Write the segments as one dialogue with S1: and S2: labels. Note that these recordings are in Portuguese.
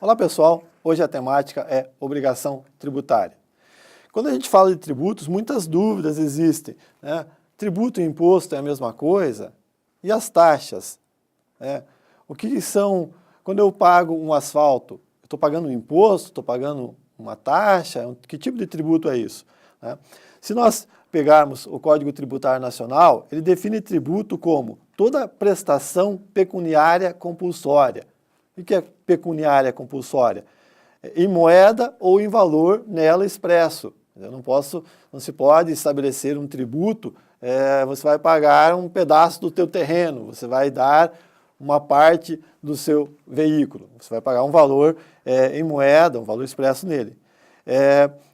S1: Olá pessoal, hoje a temática é obrigação tributária. Quando a gente fala de tributos, muitas dúvidas existem, né? Tributo e imposto é a mesma coisa? E as taxas? O que são, quando eu pago um asfalto, eu estou pagando um imposto, estou pagando uma taxa? Que tipo de tributo é isso? Se nós pegarmos o Código Tributário Nacional, ele define tributo como toda prestação pecuniária compulsória. O que é pecuniária compulsória? Em moeda ou em valor nela expresso. Não se pode estabelecer um tributo, você vai pagar um pedaço do teu terreno, você vai dar uma parte do seu veículo, você vai pagar um valor em moeda, um valor expresso nele.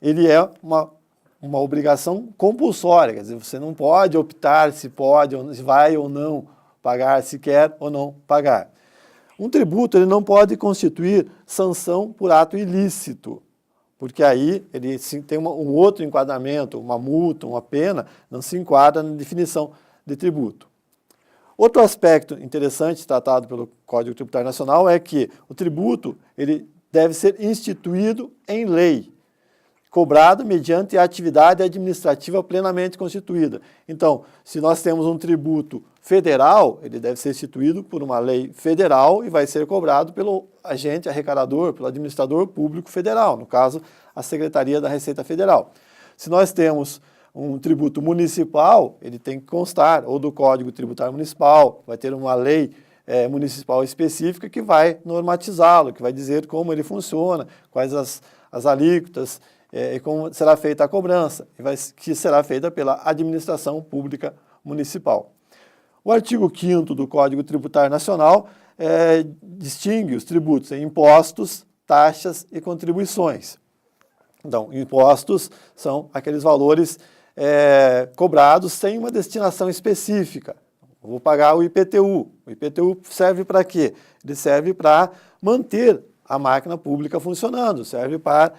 S1: Ele é uma obrigação compulsória, quer dizer, você não pode optar se pode, se vai ou não pagar, se quer ou não pagar. Um tributo ele não pode constituir sanção por ato ilícito, porque aí ele tem um outro enquadramento, uma multa, uma pena, não se enquadra na definição de tributo. Outro aspecto interessante tratado pelo Código Tributário Nacional é que o tributo ele deve ser instituído em lei, cobrado mediante a atividade administrativa plenamente constituída. Então, se nós temos um tributo federal, ele deve ser instituído por uma lei federal e vai ser cobrado pelo agente arrecadador, pelo administrador público federal, no caso, a Secretaria da Receita Federal. Se nós temos um tributo municipal, ele tem que constar ou do Código Tributário Municipal, vai ter uma lei municipal específica que vai normatizá-lo, que vai dizer como ele funciona, quais as alíquotas, e como será feita a cobrança, que será feita pela administração pública municipal. O artigo 5º do Código Tributário Nacional distingue os tributos em impostos, taxas e contribuições. Então, impostos são aqueles valores cobrados sem uma destinação específica. Eu vou pagar o IPTU. O IPTU serve para quê? Ele serve para manter a máquina pública funcionando, serve para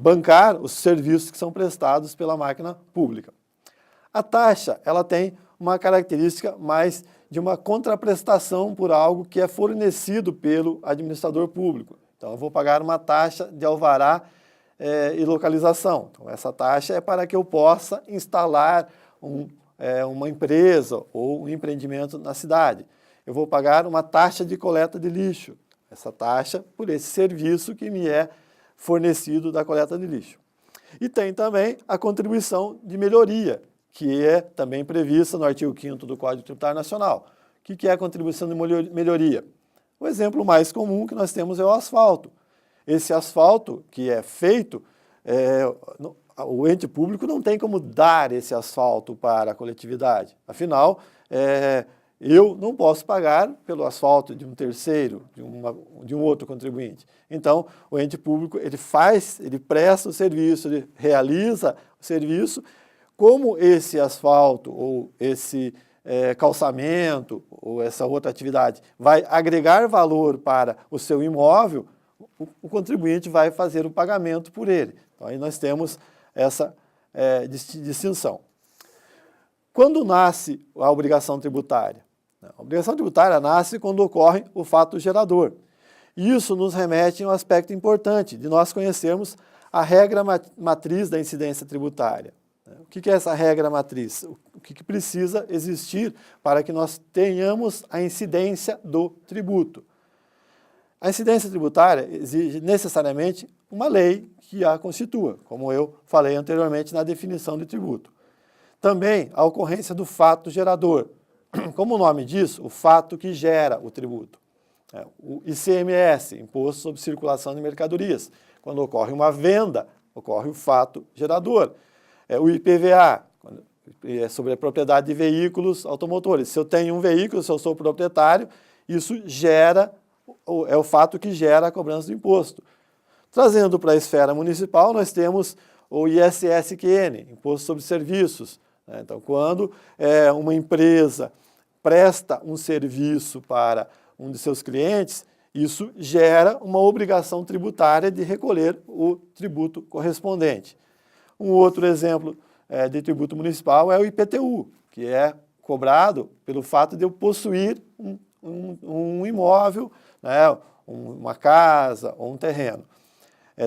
S1: bancar os serviços que são prestados pela máquina pública. A taxa, ela tem uma característica mais de uma contraprestação por algo que é fornecido pelo administrador público. Então, eu vou pagar uma taxa de alvará e localização. Então, essa taxa é para que eu possa instalar uma empresa ou um empreendimento na cidade. Eu vou pagar uma taxa de coleta de lixo. Essa taxa por esse serviço que me é fornecido da coleta de lixo. E tem também a contribuição de melhoria, que é também prevista no artigo 5º do Código Tributário Nacional. O que é a contribuição de melhoria? O exemplo mais comum que nós temos é o asfalto. Esse asfalto que é feito, o ente público não tem como dar esse asfalto para a coletividade. Afinal, eu não posso pagar pelo asfalto de um terceiro, de um outro contribuinte. Então, o ente público, ele presta o serviço, ele realiza o serviço. Como esse asfalto ou esse calçamento ou essa outra atividade vai agregar valor para o seu imóvel, o contribuinte vai fazer o pagamento por ele. Então, aí nós temos essa distinção. Quando nasce a obrigação tributária? A obrigação tributária nasce quando ocorre o fato gerador. Isso nos remete a um aspecto importante de nós conhecermos a regra matriz da incidência tributária. O que é essa regra matriz? O que precisa existir para que nós tenhamos a incidência do tributo? A incidência tributária exige necessariamente uma lei que a constitua, como eu falei anteriormente na definição de tributo. Também a ocorrência do fato gerador. Como o nome diz, o fato que gera o tributo. O ICMS, Imposto sobre Circulação de Mercadorias. Quando ocorre uma venda, ocorre o fato gerador. O IPVA, sobre a propriedade de veículos automotores. Se eu tenho um veículo, se eu sou proprietário, isso é o fato que gera a cobrança do imposto. Trazendo para a esfera municipal, nós temos o ISSQN, Imposto sobre Serviços. Então, quando uma empresa presta um serviço para um de seus clientes, isso gera uma obrigação tributária de recolher o tributo correspondente. Um outro exemplo de tributo municipal é o IPTU, que é cobrado pelo fato de eu possuir um imóvel, uma casa ou um terreno.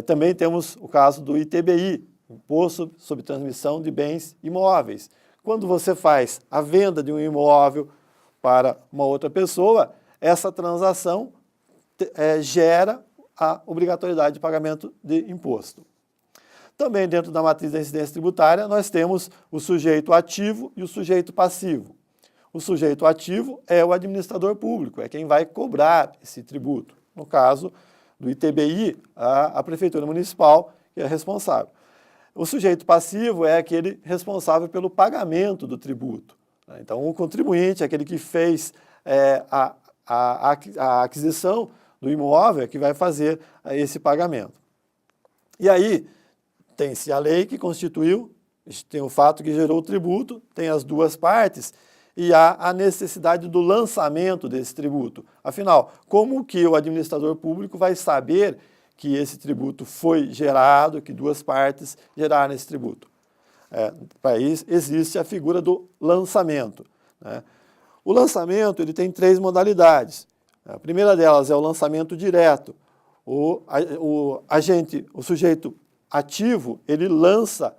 S1: Também temos o caso do ITBI, Imposto sobre Transmissão de Bens Imóveis. Quando você faz a venda de um imóvel para uma outra pessoa, essa transação gera a obrigatoriedade de pagamento de imposto. Também dentro da matriz da incidência tributária, nós temos o sujeito ativo e o sujeito passivo. O sujeito ativo é o administrador público, é quem vai cobrar esse tributo. No caso do ITBI, a Prefeitura Municipal que é responsável. O sujeito passivo é aquele responsável pelo pagamento do tributo. Então, o contribuinte é aquele que fez a aquisição do imóvel, é que vai fazer esse pagamento. E aí, tem-se a lei que constituiu, tem o fato que gerou o tributo, tem as duas partes, e há a necessidade do lançamento desse tributo. Afinal, como que o administrador público vai saber que esse tributo foi gerado, que duas partes geraram esse tributo? Para isso, existe a figura do lançamento, né? O lançamento ele tem três modalidades. A primeira delas é o lançamento direto. O sujeito ativo, ele lança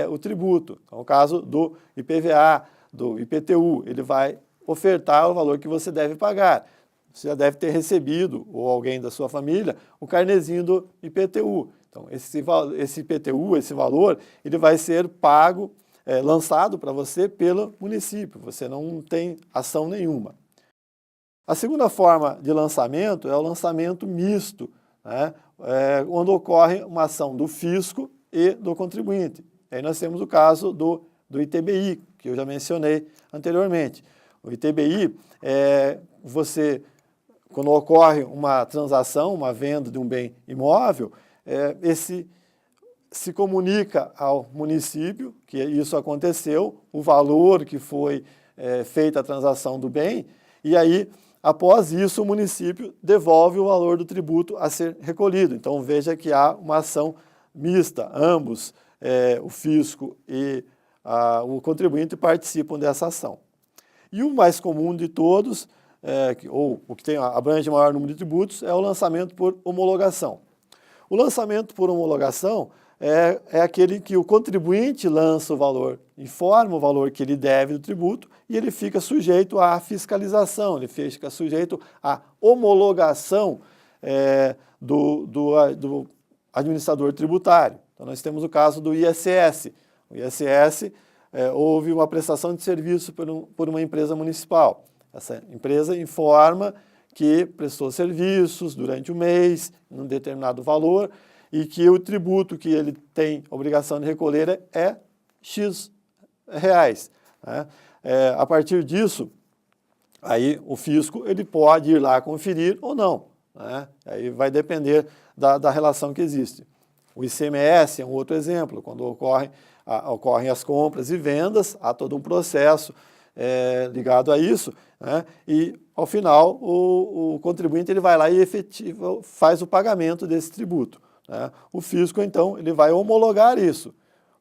S1: o tributo. Então, no caso do IPVA, do IPTU, ele vai ofertar o valor que você deve pagar. Você já deve ter recebido, ou alguém da sua família, o carnezinho do IPTU. Então, esse IPTU, esse valor, ele vai ser pago, lançado para você pelo município. Você não tem ação nenhuma. A segunda forma de lançamento é o lançamento misto, né? Onde ocorre uma ação do fisco e do contribuinte. Aí nós temos o caso do ITBI, que eu já mencionei anteriormente. O ITBI, quando ocorre uma transação, uma venda de um bem imóvel, se comunica ao município que isso aconteceu, o valor que foi feita a transação do bem, e aí, após isso, o município devolve o valor do tributo a ser recolhido. Então, veja que há uma ação mista, ambos, o fisco e o contribuinte participam dessa ação. E o mais comum de todos, ou o que abrange o maior número de tributos, é o lançamento por homologação. O lançamento por homologação é aquele que o contribuinte lança o valor, informa o valor que ele deve do tributo e ele fica sujeito à fiscalização, ele fica sujeito à homologação do administrador tributário. Então, nós temos o caso do ISS. O ISS, houve uma prestação de serviço por uma empresa municipal. Essa empresa informa que prestou serviços durante o mês, num determinado valor, e que o tributo que ele tem obrigação de recolher é X reais, né? A partir disso, aí o fisco ele pode ir lá conferir ou não, né? Aí vai depender da relação que existe. O ICMS é um outro exemplo, quando ocorrem as compras e vendas, há todo um processo ligado a isso, né? E ao final o contribuinte ele vai lá e faz o pagamento desse tributo, né? O fisco então ele vai homologar isso,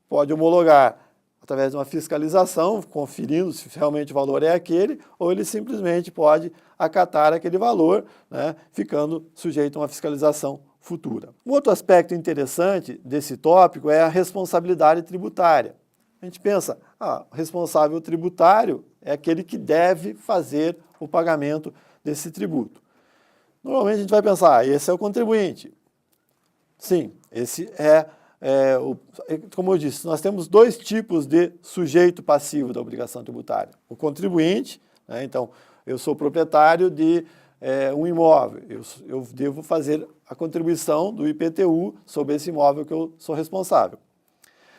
S1: pode homologar através de uma fiscalização, conferindo se realmente o valor é aquele, ou ele simplesmente pode acatar aquele valor, né, ficando sujeito a uma fiscalização futura. Um outro aspecto interessante desse tópico é a responsabilidade tributária. A gente pensa, o responsável tributário é aquele que deve fazer o pagamento desse tributo. Normalmente a gente vai pensar, esse é o contribuinte. Sim, esse como eu disse, nós temos dois tipos de sujeito passivo da obrigação tributária. O contribuinte, né, então, eu sou proprietário de um imóvel, eu devo fazer a contribuição do IPTU sobre esse imóvel que eu sou responsável.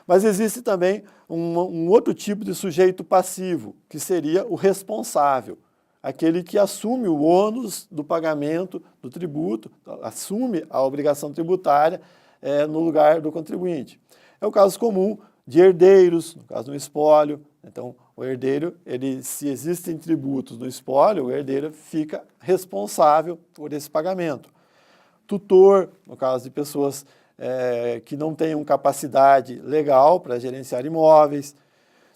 S1: Mas existe também um outro tipo de sujeito passivo, que seria o responsável, aquele que assume o ônus do pagamento do tributo, assume a obrigação tributária no lugar do contribuinte. É o caso comum de herdeiros, no caso do espólio. Então, o herdeiro, se existem tributos no espólio, o herdeiro fica responsável por esse pagamento. Tutor, no caso de pessoas que não tenham capacidade legal para gerenciar imóveis.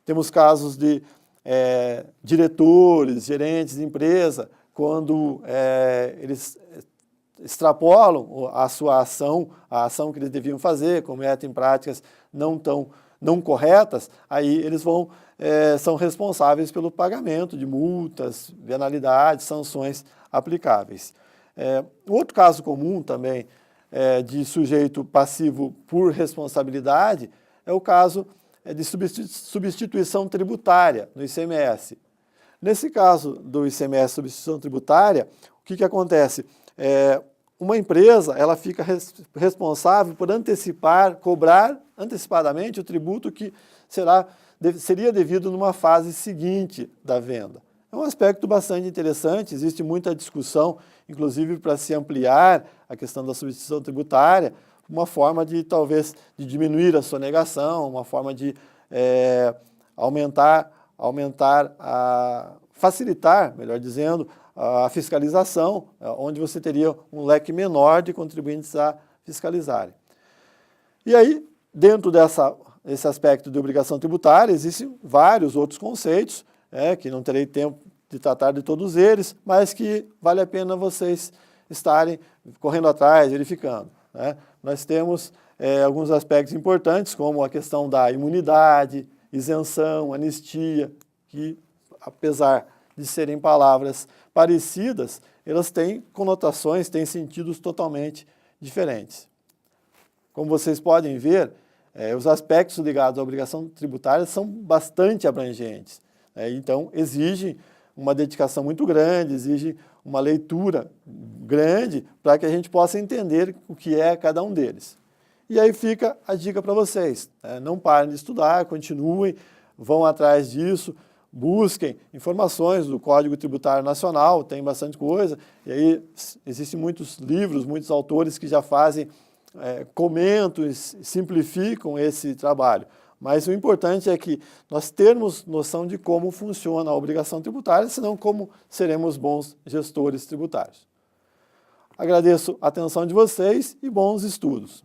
S1: Temos casos de diretores, gerentes de empresa, quando eles extrapolam a sua ação, a ação que eles deviam fazer, cometem práticas não corretas, aí eles são responsáveis pelo pagamento de multas, penalidades, sanções aplicáveis. Outro caso comum também de sujeito passivo por responsabilidade é o caso de substituição tributária no ICMS. Nesse caso do ICMS substituição tributária, o que acontece? Uma empresa ela fica responsável por cobrar antecipadamente o tributo que seria devido numa fase seguinte da venda. É um aspecto bastante interessante, existe muita discussão, inclusive para se ampliar a questão da substituição tributária, uma forma de talvez de diminuir a sonegação, uma forma de facilitar, melhor dizendo, a fiscalização, onde você teria um leque menor de contribuintes a fiscalizarem. E aí, dentro desse aspecto de obrigação tributária, existem vários outros conceitos, que não terei tempo de tratar de todos eles, mas que vale a pena vocês estarem correndo atrás, verificando. Nós temos alguns aspectos importantes, como a questão da imunidade, isenção, anistia, que apesar de serem palavras parecidas, elas têm conotações, têm sentidos totalmente diferentes. Como vocês podem ver, os aspectos ligados à obrigação tributária são bastante abrangentes. Então, exigem uma dedicação muito grande, exigem uma leitura grande para que a gente possa entender o que é cada um deles. E aí fica a dica para vocês. Não parem de estudar, continuem, vão atrás disso, busquem informações do Código Tributário Nacional, tem bastante coisa, e aí existem muitos livros, muitos autores que já fazem, comentam e simplificam esse trabalho. Mas o importante é que nós termos noção de como funciona a obrigação tributária, senão como seremos bons gestores tributários. Agradeço a atenção de vocês e bons estudos.